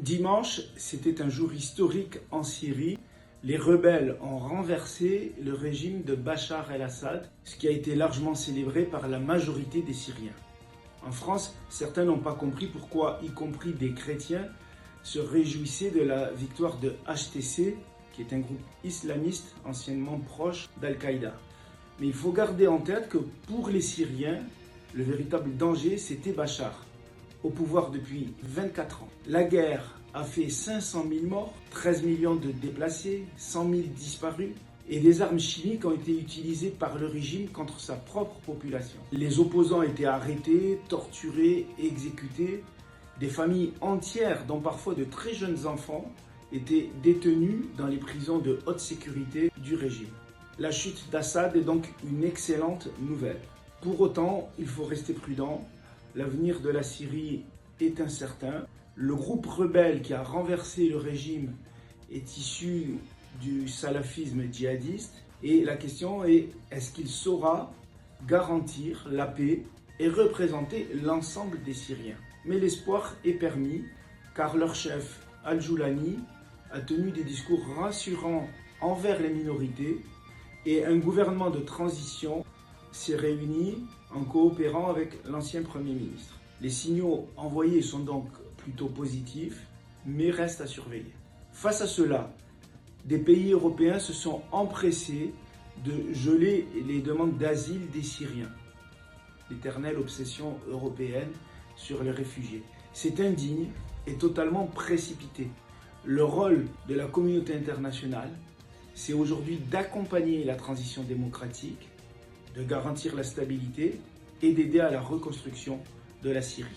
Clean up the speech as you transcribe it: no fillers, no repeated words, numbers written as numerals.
Dimanche, c'était un jour historique en Syrie. Les rebelles ont renversé le régime de Bachar el-Assad, ce qui a été largement célébré par la majorité des Syriens. En France, certains n'ont pas compris pourquoi, y compris des chrétiens, se réjouissaient de la victoire de HTC, qui est un groupe islamiste anciennement proche d'Al-Qaïda. Mais il faut garder en tête que pour les Syriens, le véritable danger, c'était Bachar, au pouvoir depuis 24 ans. La guerre a fait 500 000 morts, 13 millions de déplacés, 100 000 disparus, et des armes chimiques ont été utilisées par le régime contre sa propre population. Les opposants étaient arrêtés, torturés, exécutés. Des familles entières, dont parfois de très jeunes enfants, étaient détenues dans les prisons de haute sécurité du régime. La chute d'Assad est donc une excellente nouvelle. Pour autant, il faut rester prudent. L'avenir de la Syrie est incertain. Le groupe rebelle qui a renversé le régime est issu du salafisme djihadiste. Et la question est, est-ce qu'il saura garantir la paix et représenter l'ensemble des Syriens? Mais l'espoir est permis, car leur chef, Al-Joulani, a tenu des discours rassurants envers les minorités et un gouvernement de transition s'est réuni en coopérant avec l'ancien Premier ministre. Les signaux envoyés sont donc plutôt positifs, mais restent à surveiller. Face à cela, des pays européens se sont empressés de geler les demandes d'asile des Syriens. L'éternelle obsession européenne sur les réfugiés. C'est indigne et totalement précipité. Le rôle de la communauté internationale, c'est aujourd'hui d'accompagner la transition démocratique, de garantir la stabilité et d'aider à la reconstruction de la Syrie.